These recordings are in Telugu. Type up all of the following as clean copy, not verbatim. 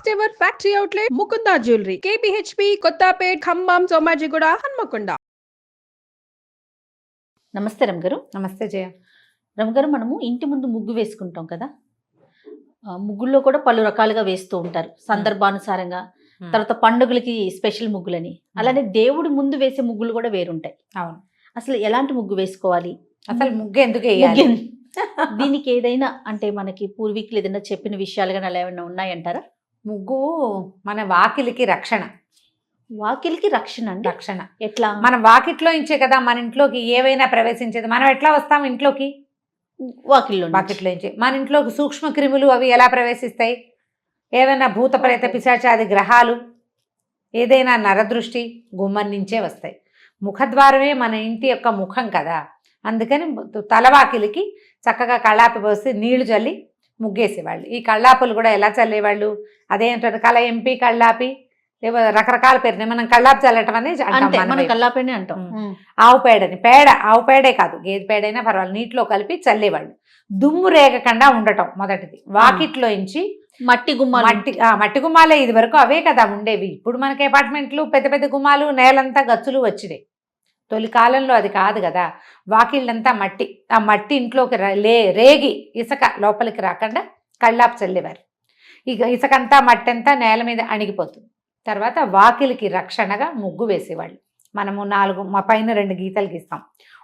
First ever factory outlet Mukunda jewellery KPHB Kothapet Khammam Somajiguda Hanamkonda. నమస్తే రమగారు. నమస్తే జయ. రమగారు, మనము ఇంటి ముందు ముగ్గు వేసుకుంటాం కదా, ముగ్గుల్లో కూడా పలు రకాలుగా వేస్తూ ఉంటారు సందర్భానుసారంగా. తర్వాత పండుగలకి స్పెషల్ ముగ్గులని, అలానే దేవుడి ముందు వేసే ముగ్గులు కూడా వేరుంటాయి. అవును. అసలు ఎలాంటి ముగ్గు వేసుకోవాలి, అసలు ముగ్గు ఎందుకు వేయాలి, దీనికి ఏదైనా అంటే మనకి పూర్వీకులు ఏదైనా చెప్పిన విషయాలు కానీ అలా ఏమైనా ఉన్నాయంటారా? ముగ్గు మన వాకిలికి రక్షణ. వాకిలికి రక్షణ అండి? రక్షణ ఎట్లా? మన వాకిట్లో ఇంచే కదా మన ఇంట్లోకి ఏవైనా ప్రవేశించేది. మనం ఎట్లా వస్తాం ఇంట్లోకి? వాకిట్లో ఇంచే. మన ఇంట్లోకి సూక్ష్మ క్రిములు అవి ఎలా ప్రవేశిస్తాయి? ఏవైనా భూత ప్రేత పిశాచాది గ్రహాలు, ఏదైనా నరదృష్టి గుమ్మం నుంచే వస్తాయి. ముఖద్వారమే మన ఇంటి యొక్క ముఖం కదా. అందుకని తలవాకిలికి చక్కగా కళ్ళాపి పోసి నీళ్లు చల్లి ముగ్గేసేవాళ్ళు. ఈ కళ్ళాపులు కూడా ఎలా చల్లేవాళ్ళు? అదేంటారు, కళ ఎంపి కళ్ళాపి, లేకపోతే రకరకాల పేరుని మనం కళ్ళాపి చల్లటం అనేది అంటాం. ఆవు పేడని, ఆవు పేడే కాదు, గేదె పేడైనా పర్వాలేదు, నీటిలో కలిపి చల్లేవాళ్ళు. దుమ్ము రేగకుండా ఉండటం మొదటిది. వాకిట్లో ఇంచి మట్టి గుమ్మాలే ఇది వరకు అవే కదా ఉండేవి. ఇప్పుడు మనకి అపార్ట్మెంట్లు పెద్ద పెద్ద గుమ్మాలు, నేలంతా గచ్చులు వచ్చినాయి. తొలి కాలంలో అది కాదు కదా. వాకిళ్ళంతా మట్టి. ఆ మట్టి ఇంట్లోకి రేగి ఇసుక లోపలికి రాకుండా కళ్ళాపు చల్లేవారు. ఇక ఇసుకంతా మట్టి అంతా నేల మీద అణిగిపోతుంది. తర్వాత వాకిలికి రక్షణగా ముగ్గు వేసేవాళ్ళు. మనము పైన 2 గీతలు గీస్తాం,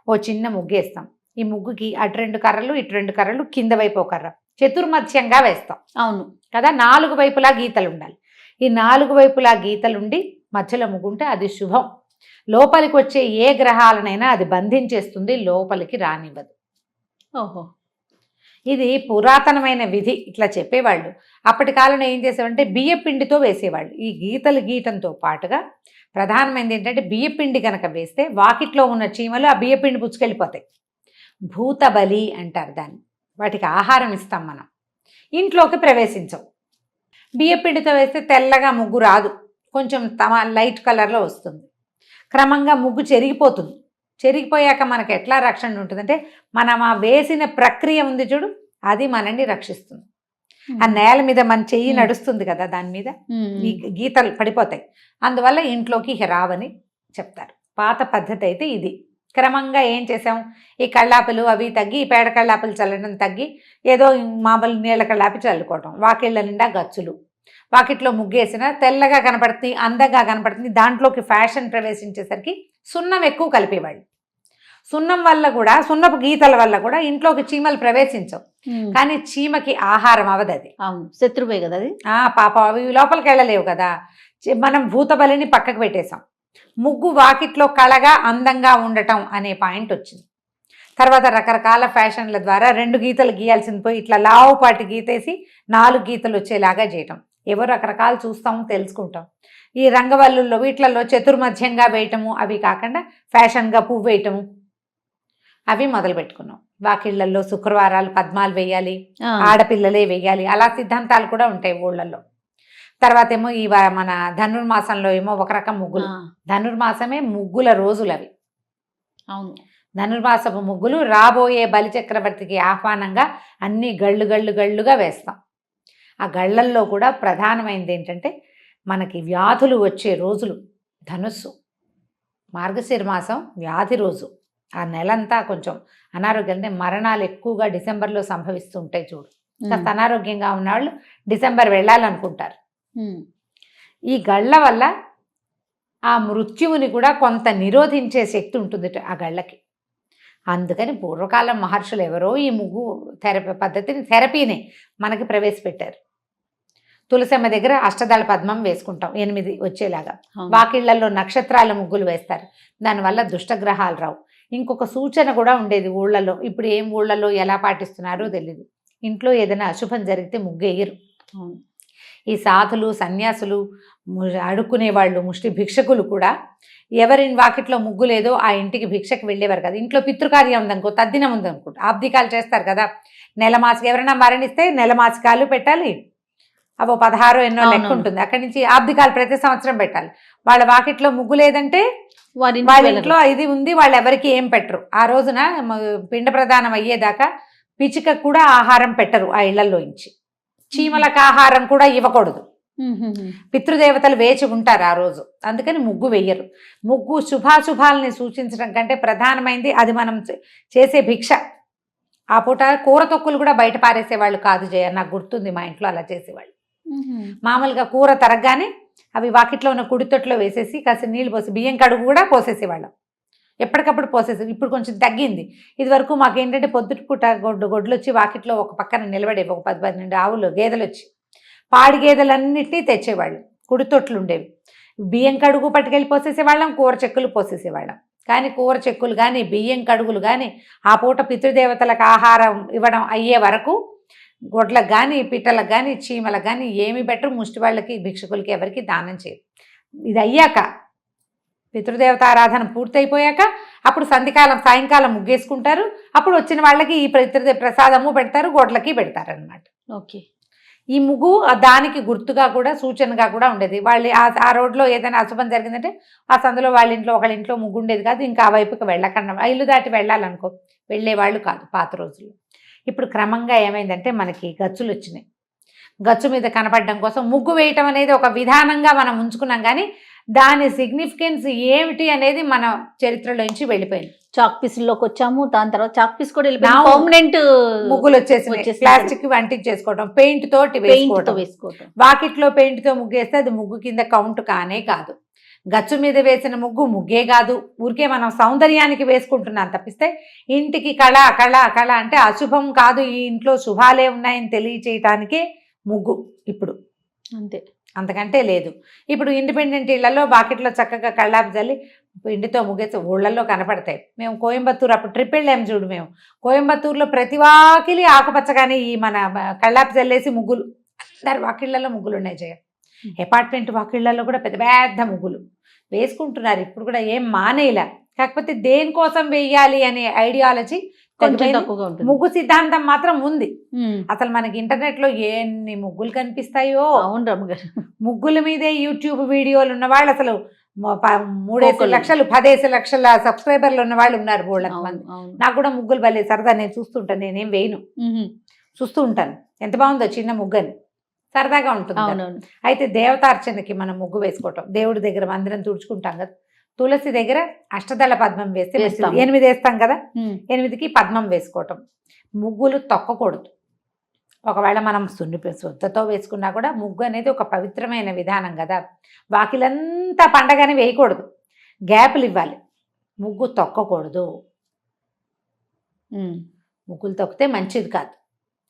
ఓ చిన్న ముగ్గు వేస్తాం. ఈ ముగ్గుకి అటు 2 కర్రలు ఇటు 2 కర్రలు, కింద వైపు ఒక కర్ర, చతుర్మధ్యంగా వేస్తాం. అవును కదా. 4 వైపులా గీతలు ఉండాలి. ఈ 4 వైపులా గీతలుండి మధ్యలో ముగ్గుంటే అది శుభం. లోపలికి వచ్చే ఏ గ్రహాలనైనా అది బంధించేస్తుంది, లోపలికి రానివ్వదు. ఓహో, ఇది పురాతనమైన విధి. ఇట్లా చెప్పేవాళ్ళు. అప్పటి కాలంలో ఏం చేసేవాళ్ళంటే బియ్యపిండితో వేసేవాళ్ళు. ఈ గీతలు గీయటంతో పాటుగా ప్రధానమైనది ఏంటంటే బియ్యపిండి కనుక వేస్తే వాకిట్లో ఉన్న చీమలు ఆ బియ్యపిండి పుచ్చుకెళ్ళిపోతాయి. భూతబలి అంటారు దాన్ని. వాటికి ఆహారం ఇస్తాం మనం, ఇంట్లోకి ప్రవేశించవు. బియ్యపిండితో వేస్తే తెల్లగా ముగ్గు రాదు, కొంచెం లైట్ కలర్లో వస్తుంది. క్రమంగా ముగ్గు చెరిగిపోతుంది. చెరిగిపోయాక మనకు ఎట్లా రక్షణ ఉంటుందంటే, మనం ఆ వేసిన ప్రక్రియ ఉంది చూడు, అది మనల్ని రక్షిస్తుంది. ఆ నేల మీద మన చెయ్యి నడుస్తుంది కదా, దాని మీద ఈ గీతలు పడిపోతాయి. అందువల్ల ఇంట్లోకి రావని చెప్తారు. పాత పద్ధతి అయితే ఇది. క్రమంగా ఏం చేసాం, ఈ కళ్ళాపులు అవి తగ్గి, ఈ పేడ కళ్ళాపులు చల్లడం తగ్గి, ఏదో మామూలు నీళ్ళ కళ్ళాపి చల్లుకోవటం. వాకిళ్ళ నిండా గచ్చులు. వాకిట్లో ముగ్గేసిన తెల్లగా కనపడుతుంది, అందంగా కనపడుతుంది. దాంట్లోకి ఫ్యాషన్ ప్రవేశించేసరికి సున్నం ఎక్కువ కలిపేవాళ్ళు. సున్నం వల్ల కూడా, సున్నపు గీతల వల్ల కూడా ఇంట్లోకి చీమలు ప్రవేశించవు. కానీ చీమకి ఆహారం అవదు అది. శత్రువే కదా అది. పాప అవి లోపలికి వెళ్ళలేవు కదా. మనం భూతబలిని పక్కకు పెట్టేశాం. ముగ్గు వాకిట్లో కళగా అందంగా ఉండటం అనే పాయింట్ వచ్చింది. తర్వాత రకరకాల ఫ్యాషన్ల ద్వారా 2 గీతలు గీయాల్సింది పోయి ఇట్లా లావుపాటి గీతేసి 4 గీతలు వచ్చేలాగా చేయటం. ఎవరు రకరకాలు చూస్తాము, తెలుసుకుంటాం. ఈ రంగవల్లుల్లో వీటిలలో చతుర్మధ్యంగా వేయటము, అవి కాకుండా ఫ్యాషన్గా పువ్వు వేయటము, అవి మొదలు పెట్టుకున్నాం. వాకిళ్లలో శుక్రవారాలు పద్మాలు వేయాలి, ఆడపిల్లలే వేయాలి, అలా సిద్ధాంతాలు కూడా ఉంటాయి ఊళ్ళల్లో. తర్వాత ఏమో ఈ మన ధనుర్మాసంలో ఏమో ఒక రకం ముగ్గులు. ధనుర్మాసమే ముగ్గుల రోజులు అవి. అవును, ధనుర్మాసపు ముగ్గులు రాబోయే బలిచక్రవర్తికి ఆహ్వానంగా అన్ని గళ్ళుగా వేస్తాం. ఆ గళ్ళల్లో కూడా ప్రధానమైనది ఏంటంటే, మనకి వ్యాధులు వచ్చే రోజులు ధనుస్సు. మార్గశిర మాసం వ్యాధి రోజు. ఆ నెలంతా కొంచెం అనారోగ్యం, అంటే మరణాలు ఎక్కువగా డిసెంబర్లో సంభవిస్తూ ఉంటాయి చూడు. కాస్త అనారోగ్యంగా ఉన్నవాళ్ళు డిసెంబర్ వెళ్ళాలనుకుంటారు. ఈ గళ్ళ వల్ల ఆ మృత్యువుని కూడా కొంత నిరోధించే శక్తి ఉంటుంది ఆ గళ్ళకి. అందుకని పూర్వకాలం మహర్షులు ఎవరో ఈ ముగ్గు పద్ధతిని, థెరపీనే మనకి ప్రవేశపెట్టారు. తులసమ్మ దగ్గర అష్టదళ పద్మం వేసుకుంటాం 8 వచ్చేలాగా. వాకిళ్లలో నక్షత్రాల ముగ్గులు వేస్తారు. దానివల్ల దుష్టగ్రహాలు రావు. ఇంకొక సూచన కూడా ఉండేది ఊళ్ళలో. ఇప్పుడు ఏం ఊళ్ళలో ఎలా పాటిస్తున్నారో తెలీదు. ఇంట్లో ఏదైనా అశుభం జరిగితే ముగ్గు వేయరు. ఈ సాధులు, సన్యాసులు, అడుక్కునే వాళ్ళు, ముష్టి భిక్షకులు కూడా ఎవరి వాకిట్లో ముగ్గు లేదో ఆ ఇంటికి భిక్షకు వెళ్ళేవారు కదా. ఇంట్లో పితృకార్యం ఉందనుకో, తద్దినం ఉందనుకో, ఆబ్దికాలు చేస్తారు కదా. నెలమాసిక ఎవరైనా మరణిస్తే నెలమాసికాలు పెట్టాలి. అవో 16 ఎన్నో లెక్క ఉంటుంది. అక్కడి నుంచి ఆబ్దికాలు ప్రతి సంవత్సరం పెట్టాలి. వాళ్ళ వాకిట్లో ముగ్గు లేదంటే వాళ్ళ ఇంట్లో ఇది ఉంది, వాళ్ళు ఎవరికి ఏం పెట్టరు. ఆ రోజున పిండ ప్రదానం అయ్యేదాకా పిచ్చిక కూడా ఆహారం పెట్టరు ఆ ఇళ్లలోంచి. చీమలకు ఆహారం కూడా ఇవ్వకూడదు. పితృదేవతలు వేచి ఉంటారు ఆ రోజు, అందుకని ముగ్గు వెయ్యరు. ముగ్గు శుభాశుభాలని సూచించడం కంటే ప్రధానమైంది అది మనం చేసే భిక్ష. ఆ పూట కూర తొక్కులు కూడా బయట పారేసేవాళ్ళు కాదు జయ, నాకు గుర్తుంది మా ఇంట్లో అలా చేసేవాళ్ళు. మామూలుగా కూర తరగగానే అవి వాకిట్లో ఉన్న కుడితొట్లో వేసేసి కాస్త నీళ్ళు పోసి బియ్యం కడుగు కూడా పోసేసేవాళ్ళం, ఎప్పటికప్పుడు పోసేసి. ఇప్పుడు కొంచెం తగ్గింది. ఇది వరకు మాకేంటంటే పొద్దుటిపూట గొడ్లు వచ్చి వాకిట్లో ఒక పక్కన నిలబడేవి, ఒక 10-12 ఆవులు గేదెలు వచ్చి పాడి గేదెలన్నిటినీ తెచ్చేవాళ్ళు, కుడితొట్లు ఉండేవి. బియ్యం కడుగు పట్టుకెళ్ళి పోసేసేవాళ్ళం, కూర చెక్కులు పోసేసేవాళ్ళం. కానీ కూర చెక్కులు కానీ బియ్యం కడుగులు కానీ ఆ పూట పితృదేవతలకు ఆహారం ఇవ్వడం అయ్యే వరకు గొడ్లకు కానీ పిట్టలకు కానీ చీమలకు కానీ ఏమి బెటర్, ముష్టి వాళ్ళకి భిక్షకులకి ఎవరికి దానం చేయరు. ఇది అయ్యాక పితృదేవత ఆరాధన పూర్తయిపోయాక అప్పుడు సాయంకాలం ముగ్గేసుకుంటారు. అప్పుడు వచ్చిన వాళ్ళకి ఈ ప్రసాదము పెడతారు, గొడ్లకి పెడతారు అనమాట. ఓకే. ఈ ముగ్గు దానికి గుర్తుగా కూడా సూచనగా కూడా ఉండేది. వాళ్ళు ఆ రోడ్లో ఏదైనా అశుభం జరిగిందంటే ఆ సందులో వాళ్ళ ఇంట్లో ఒకళ్ళ ఇంట్లో ముగ్గు ఉండేది కాదు, ఇంకా ఆ వైపుకి వెళ్ళకుండా ఇల్లు దాటి వెళ్ళాలనుకో వెళ్ళేవాళ్ళు కాదు పాత రోజుల్లో. ఇప్పుడు క్రమంగా ఏమైందంటే మనకి గచ్చులు వచ్చినాయి. గచ్చు మీద కనపడడం కోసం ముగ్గు వేయటం అనేది ఒక విధానంగా మనం ఉంచుకున్నాం, కానీ దాని సిగ్నిఫికెన్స్ ఏమిటి అనేది మన చరిత్రలోంచి వెళ్ళిపోయింది. చాక్ పీసుల్లోకి వచ్చాము, దాని తర్వాత చాక్ పీస్ కూడా పర్మనెంట్ ముగ్గులు వచ్చేసి ప్లాస్టిక్ అంటించేసుకోవడం, పెయింట్ తోటి వేసుకోవడం. వాకిట్లో పెయింట్ తో ముగ్గేస్తే అది ముగ్గు కింద కౌంట్ కానే కాదు. గచ్చు మీద వేసిన ముగ్గే కాదు, ఊరికే మనం సౌందర్యానికి వేసుకుంటున్నాం తప్పిస్తే ఇంటికి కళ అంటే అశుభం కాదు, ఈ ఇంట్లో శుభాలే ఉన్నాయని తెలియచేయటానికే ముగ్గు ఇప్పుడు, అంతే, అంతకంటే లేదు. ఇప్పుడు ఇండిపెండెంట్ ఇళ్లలో వాకిట్లో చక్కగా కళ్ళాపు జల్లి ఇంటితో ముగ్గేసి ఊళ్ళల్లో కనపడతాయి. మేము కోయంబత్తూరు అప్పుడు ట్రిప్ వెళ్ళాము చూడు, మేము కోయంబత్తూరులో ప్రతి వాకిలి ఆకుపచ్చగానే ఈ మన కళ్ళాపు జల్లేసి ముగ్గులు, అందరు వాకిళ్లలో ముగ్గులు ఉన్నాయి జయ. అపార్ట్మెంట్ వాకిళ్లలో కూడా పెద్ద పెద్ద ముగ్గులు వేసుకుంటున్నారు ఇప్పుడు కూడా, ఏం మానేలా. కాకపోతే దేనికోసం వేయాలి అనే ఐడియాలజీ ముగ్గు సిద్ధాంతం మాత్రం ఉంది. అసలు మనకి ఇంటర్నెట్ లో ఎన్ని ముగ్గులు కనిపిస్తాయో. అవును రమ్మగారు, ముగ్గుల మీదే యూట్యూబ్ వీడియోలు ఉన్న వాళ్ళు అసలు 3 లక్షలు 10 లక్షల సబ్స్క్రైబర్లు ఉన్న వాళ్ళు ఉన్నారు బోళ్ళకి మంది. నాకు కూడా ముగ్గులు భలే సరదా, నేను చూస్తుంటాను, నేనేం వేయను, చూస్తూ ఉంటాను ఎంత బాగుందో చిన్న ముగ్గని, సరదాగా ఉంటుంది. అయితే దేవతార్చనకి మనం ముగ్గు వేసుకోవటం, దేవుడి దగ్గర మందిరం తుడుచుకుంటాం కదా, తులసి దగ్గర అష్టదళ పద్మం వేస్తే 8 వేస్తాం కదా, 8కి పద్మం వేసుకోవటం. ముగ్గులు తొక్కకూడదు. ఒకవేళ మనం శుద్ధతో వేసుకున్నా కూడా ముగ్గు అనేది ఒక పవిత్రమైన విధానం కదా, వాకిలంతా పండగని వేయకూడదు, గ్యాపులు ఇవ్వాలి. ముగ్గు తొక్కకూడదు, ముగ్గులు తొక్కితే మంచిది కాదు.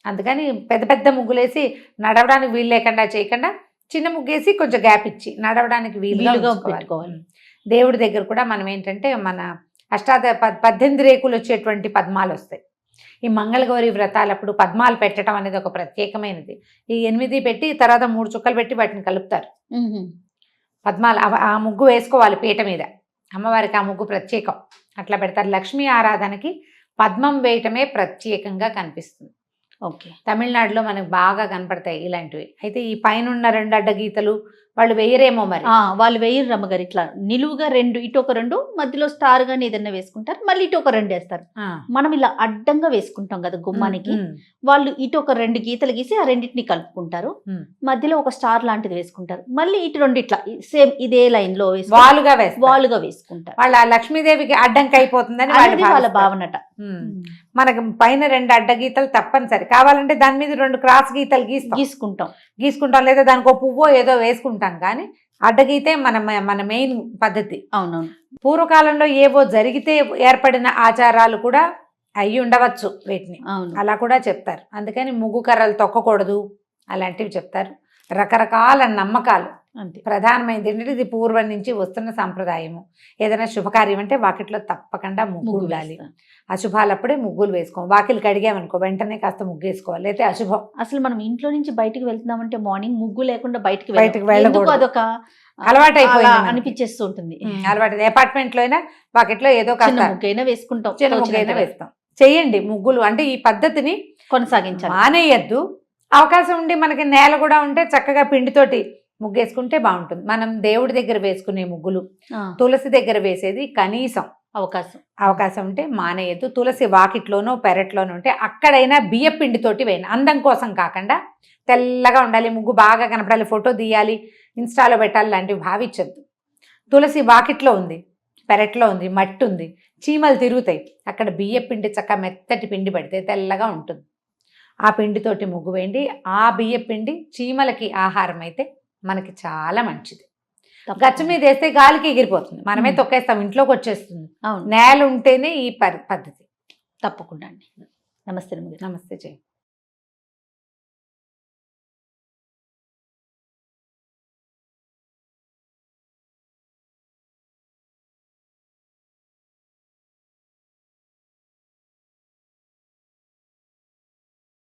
అందుకని పెద్ద పెద్ద ముగ్గులేసి నడవడానికి వీలు లేకుండా చేయకుండా చిన్న ముగ్గేసి కొంచెం గ్యాప్ ఇచ్చి నడవడానికి వీలుగా పెట్టుకోవాలి. దేవుడి దగ్గర కూడా మనం ఏంటంటే మన 18 రేకులు వచ్చేటువంటి పద్మాలు వస్తాయి. ఈ మంగళగౌరి వ్రతాలప్పుడు పద్మాలు పెట్టడం అనేది ఒక ప్రత్యేకమైనది. ఈ 8 పెట్టి తర్వాత 3 చుక్కలు పెట్టి వాటిని కలుపుతారు. పద్మాలు ఆ ముగ్గు వేసుకోవాలి పీట మీద, అమ్మవారికి ఆ ముగ్గు ప్రత్యేకం, అట్లా పెడతారు. లక్ష్మీ ఆరాధనకి పద్మం వేయటమే ప్రత్యేకంగా కనిపిస్తుంది. ఓకే. తమిళనాడులో మనకు బాగా కనపడతాయి ఇలాంటివి. అయితే ఈ పైన 2 అడ్డగీతలు వాళ్ళు వేయరేమో మరి. వాళ్ళు వేయరు రమ్మగారు, ఇట్లా నిలువుగా 2 ఇటు ఒక 2 మధ్యలో స్టార్ గాని ఏదైనా వేసుకుంటారు, మళ్ళీ ఇటు ఒక 2 వేస్తారు. మనం ఇలా అడ్డంగా వేసుకుంటాం కదా గుమ్మానికి, వాళ్ళు ఇటు ఒక 2 గీతలు గీసి ఆ రెండింటిని కలుపుకుంటారు, మధ్యలో ఒక స్టార్ లాంటిది వేసుకుంటారు, మళ్ళీ ఇటు 2 ఇట్లా సేమ్ ఇదే లైన్ లో వాలుగా వేసుకుంటారు. వాళ్ళ లక్ష్మీదేవికి అడ్డంకి అయిపోతుందని వాళ్ళ భావనట. మనకు పైన 2 అడ్డగీతలు తప్పనిసరి, కావాలంటే దాని మీద 2 క్రాస్ గీతలు గీసుకుంటాం, లేదా దానికి ఒక పువ్వో ఏదో వేసుకుంటాం. కానీ అడ్డగీతే మన మెయిన్ పద్ధతి. అవునవును. పూర్వకాలంలో ఏవో జరిగితే ఏర్పడిన ఆచారాలు కూడా అయ్యి ఉండవచ్చు వీటిని, అలా కూడా చెప్తారు. అందుకని ముగ్గు కర్రలు తొక్కకూడదు అలాంటివి చెప్తారు. రకరకాల నమ్మకాలు. అంతే. ప్రధానమైనది ఏంటంటే ఇది పూర్వం నుంచి వస్తున్న సంప్రదాయము. ఏదైనా శుభకార్యం అంటే వాకిట్లో తప్పకుండా ముగ్గు ఉండాలి. అశుభాలప్పుడే ముగ్గులు వేసుకోవాలి. వాకిలు కడిగామనుకో వెంటనే కాస్త ముగ్గు వేసుకోవాలి, అయితే అశుభం. అసలు మనం ఇంట్లో నుంచి బయటికి వెళ్తున్నామంటే మార్నింగ్ ముగ్గు లేకుండా బయటికి వెళ్ళకూడదు, అదొక అలవాటు అయిపోయింది, అనిపించేస్తూ ఉంటుంది. అలవాటు. అపార్ట్మెంట్ లో అయినా వాకిట్లో ఏదో ముగ్గైనా వేసుకుంటాం, చిన్న ముగ్గైనా వేస్తాం. చెయ్యండి ముగ్గులు, అంటే ఈ పద్ధతిని కొనసాగించాలి, మానేయద్దు. అవకాశం ఉండి మనకి నేల కూడా ఉంటే చక్కగా పిండితోటి ముగ్గేసుకుంటే బాగుంటుంది. మనం దేవుడి దగ్గర వేసుకునే ముగ్గులు, తులసి దగ్గర వేసేది కనీసం అవకాశం ఉంటే మానేయద్దు. తులసి వాకిట్లోనో పెరట్లోనో ఉంటే అక్కడైనా బియ్య పిండితోటి వేయండి. అందం కోసం కాకుండా తెల్లగా ఉండాలి, ముగ్గు బాగా కనపడాలి, ఫోటో తీయాలి, ఇన్స్టాలో పెట్టాలి లాంటివి భావించద్దు. తులసి వాకిట్లో ఉంది, పెరట్లో ఉంది, మట్టి ఉంది, చీమలు తిరుగుతాయి, అక్కడ బియ్య పిండి చక్క మెత్తటి పిండి పెడితే తెల్లగా ఉంటుంది. ఆ పిండితోటి ముగ్గు వేయండి. ఆ బియ్య పిండి చీమలకి ఆహారం అయితే మనకి చాలా మంచిది. గచ్చ మీద వేస్తే గాలికి ఎగిరిపోతుంది, మనమే తొక్కేస్తాం, ఇంట్లోకి వచ్చేస్తుంది. నేల ఉంటేనే ఈ పద్ధతి. తప్పకుండా అండి. నమస్తే. నమస్తే జయ.